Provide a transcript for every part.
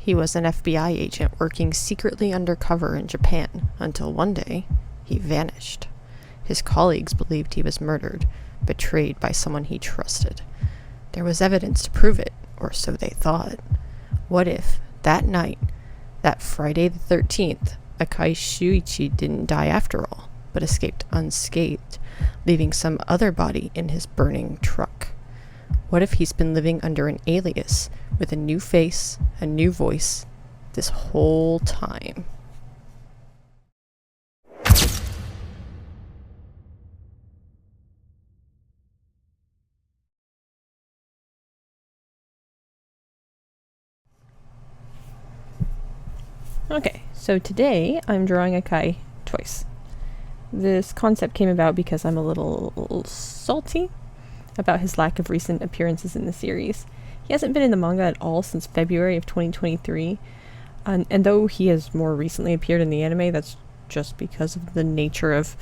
He was an FBI agent working secretly undercover in Japan until one day he vanished. His colleagues believed he was murdered, betrayed by someone he trusted. There was evidence to prove it, or so they thought. What if, that night, that Friday the 13th, Akai Shuuichi didn't die after all, but escaped unscathed, leaving some other body in his burning truck? What if he's been living under an alias, with a new face, a new voice, this whole time? Okay, so today I'm drawing Akai twice. This concept came about because I'm a little salty about his lack of recent appearances in the series. He hasn't been in the manga at all since February of 2023, and though he has more recently appeared in the anime, that's just because of the nature of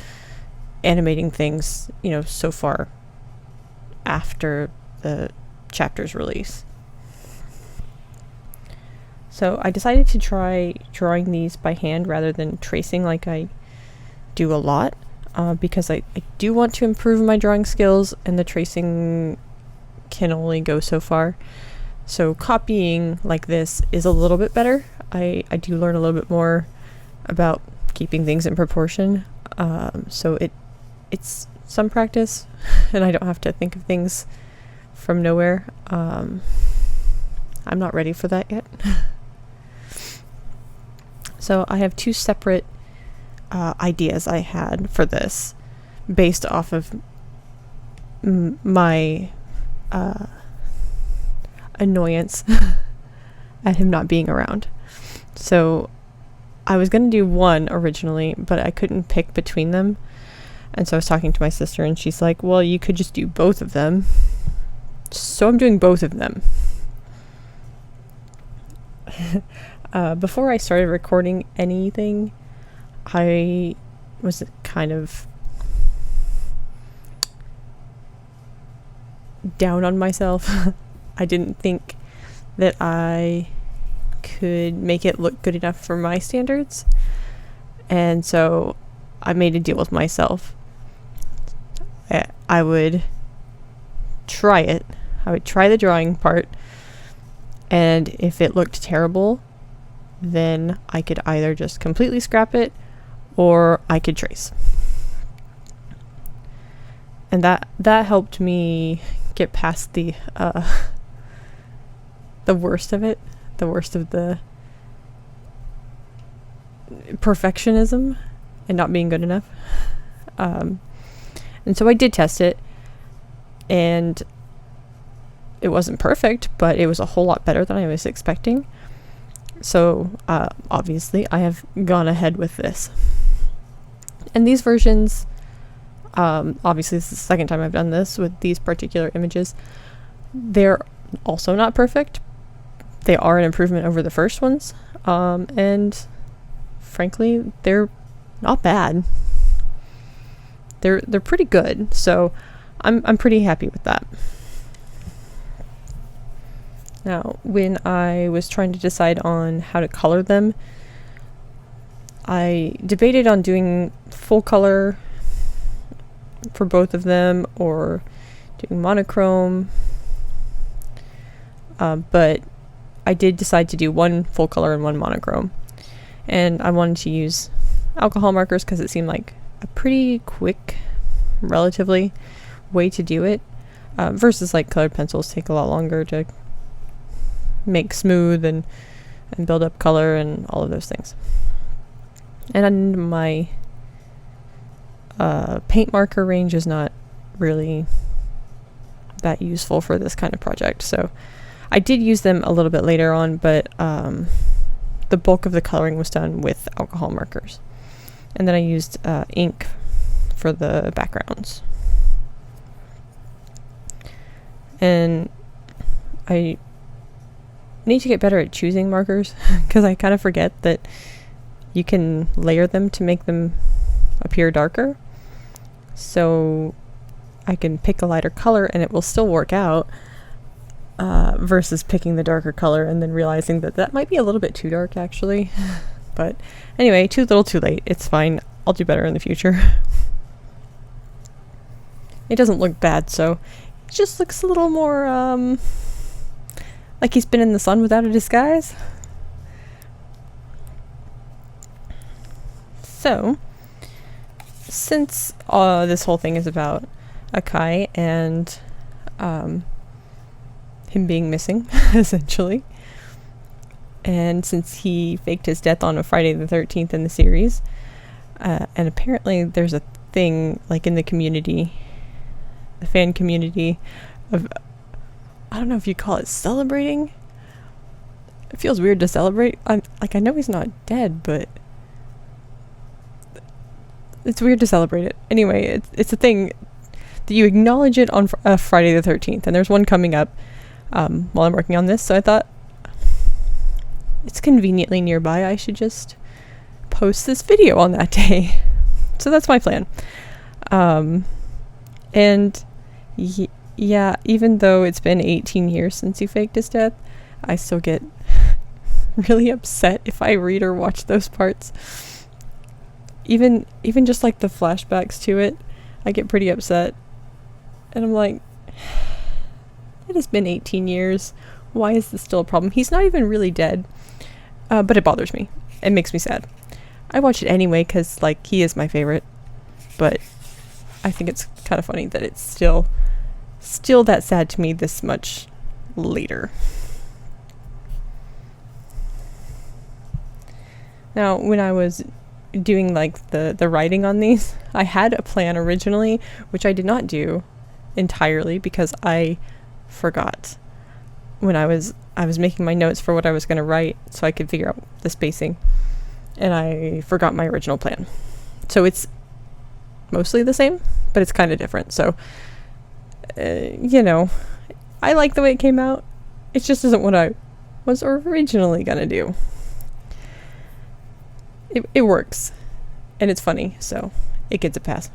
animating things, so far after the chapter's release. So I decided to try drawing these by hand rather than tracing like I do a lot, because I do want to improve my drawing skills, and the tracing can only go so far. So copying like this is a little bit better. I do learn a little bit more about keeping things in proportion. So it's some practice, and I don't have to think of things from nowhere. I'm not ready for that yet. So I have two separate ideas I had for this based off of my annoyance at him not being around. So I was going to do one originally, but I couldn't pick between them. And so I was talking to my sister, and she's like, well, you could just do both of them. So I'm doing both of them. Before I started recording anything, I was kind of down on myself. I didn't think that I could make it look good enough for my standards, and so I made a deal with myself. I would try it. I would try the drawing part, and if it looked terrible, then I could either just completely scrap it, or I could trace. And that helped me get past the worst of it, the worst of the perfectionism and not being good enough. And so I did test it, and it wasn't perfect, but it was a whole lot better than I was expecting. So obviously I have gone ahead with this. And these versions, obviously this is the second time I've done this with these particular images. They're also not perfect. They are an improvement over the first ones. And frankly, they're not bad. They're pretty good. So I'm pretty happy with that. Now, when I was trying to decide on how to color them, I debated on doing full color for both of them or doing monochrome, but I did decide to do one full color and one monochrome, and I wanted to use alcohol markers because it seemed like a pretty quick, relatively, way to do it, versus like colored pencils take a lot longer to make smooth and build up color and all of those things. And my paint marker range is not really that useful for this kind of project, so I did use them a little bit later on, but the bulk of the coloring was done with alcohol markers, and then I used ink for the backgrounds. And I need to get better at choosing markers because I kind of forget that you can layer them to make them appear darker. So I can pick a lighter color and it will still work out, versus picking the darker color and then realizing that that might be a little bit too dark, actually. But anyway, too little too late. It's fine. I'll do better in the future. It doesn't look bad, so it just looks a little more, like he's been in the sun without a disguise. So, since this whole thing is about Akai and him being missing, essentially, and since he faked his death on a Friday the 13th in the series, and apparently there's a thing, like, in the community, the fan community, of, I don't know if you call it celebrating. It feels weird to celebrate. I know he's not dead, but it's weird to celebrate it. Anyway, it's a thing that you acknowledge it on Friday the 13th, and there's one coming up while I'm working on this, so I thought it's conveniently nearby. I should just post this video on that day. So that's my plan. And yeah, even though it's been 18 years since he faked his death, I still get really upset if I read or watch those parts. Even just like the flashbacks to it, I get pretty upset. And I'm like, it has been 18 years. Why is this still a problem? He's not even really dead. But it bothers me. It makes me sad. I watch it anyway because, like, he is my favorite. But I think it's kind of funny that it's still that sad to me this much later. Now, when I was doing, like, the writing on these, I had a plan originally, which I did not do entirely because I forgot when I was making my notes for what I was going to write so I could figure out the spacing, and I forgot my original plan. So it's mostly the same, but it's kind of different. So, you know, I like the way it came out. It just isn't what I was originally going to do. It works, and it's funny, so it gets a pass.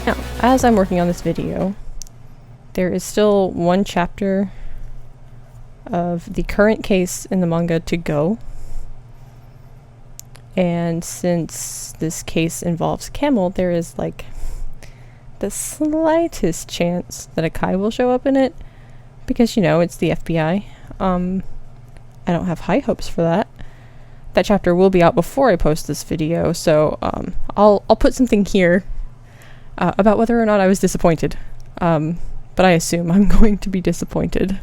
Now, as I'm working on this video, there is still one chapter of the current case in the manga to go. And since this case involves Camel, there is like the slightest chance that Akai will show up in it, because, you know, it's the FBI. I don't have high hopes for that. That chapter will be out before I post this video, so I'll put something here about whether or not I was disappointed. But I assume I'm going to be disappointed.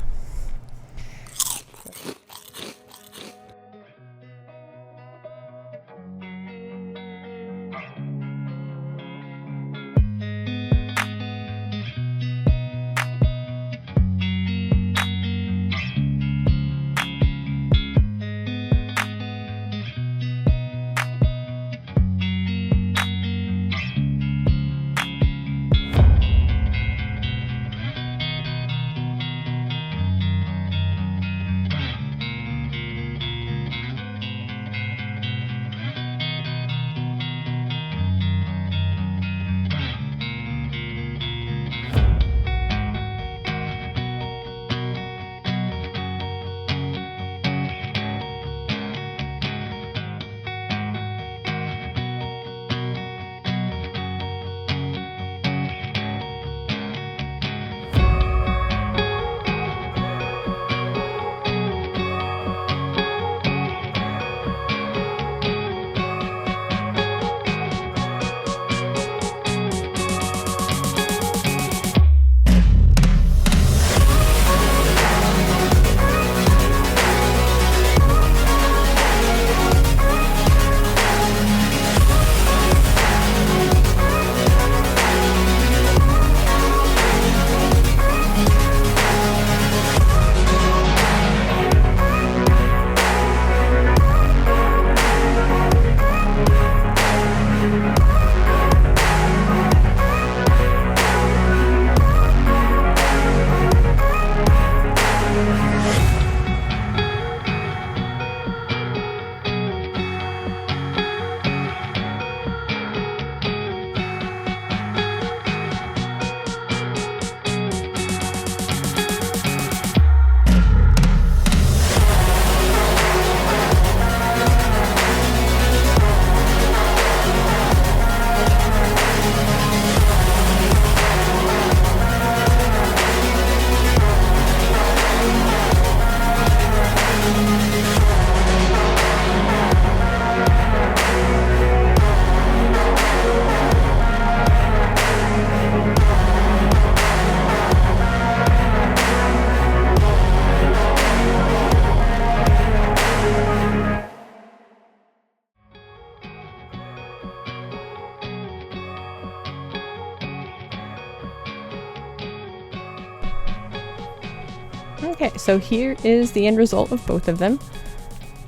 Okay, so here is the end result of both of them.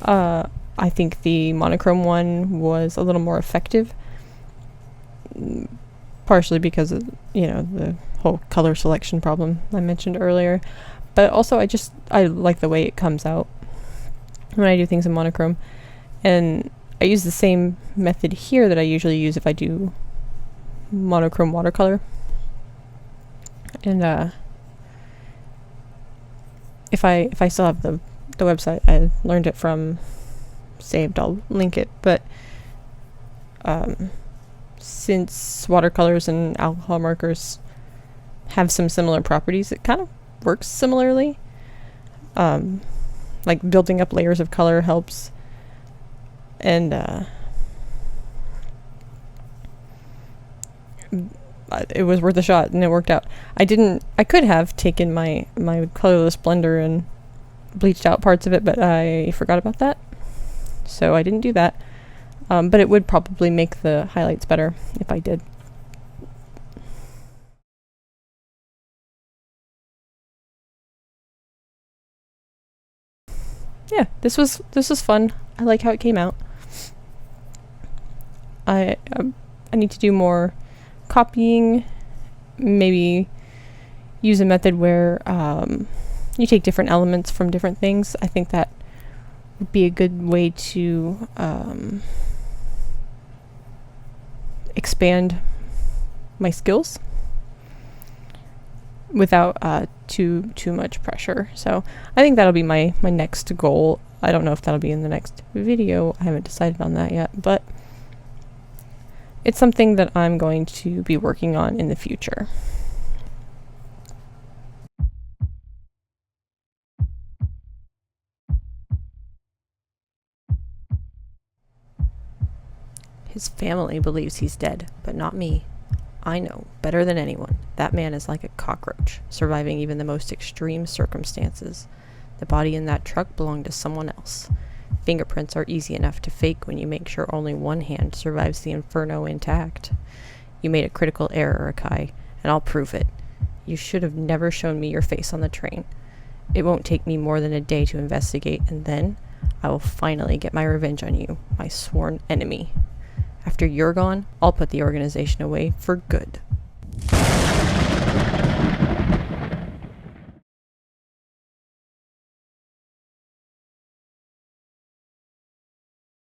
I think the monochrome one was a little more effective, partially because of, the whole color selection problem I mentioned earlier, but also I like the way it comes out when I do things in monochrome, and I use the same method here that I usually use if I do monochrome watercolor. And if I still have the website I learned it from saved, I'll link it, but since watercolors and alcohol markers have some similar properties, it kind of works similarly. Like building up layers of color helps, and it was worth a shot, and it worked out. I could have taken my colorless blender and bleached out parts of it, but I forgot about that, so I didn't do that. But it would probably make the highlights better if I did. Yeah, this was fun. I like how it came out. I need to do more copying, maybe use a method where you take different elements from different things. I think that would be a good way to expand my skills without too much pressure. So I think that'll be my next goal. I don't know if that'll be in the next video. I haven't decided on that yet, but it's something that I'm going to be working on in the future. His family believes he's dead, but not me. I know, better than anyone, that man is like a cockroach, surviving even the most extreme circumstances. The body in that truck belonged to someone else. Fingerprints are easy enough to fake when you make sure only one hand survives the inferno intact. You made a critical error, Akai, and I'll prove it. You should have never shown me your face on the train. It won't take me more than a day to investigate, and then I will finally get my revenge on you, my sworn enemy. After you're gone, I'll put the organization away for good.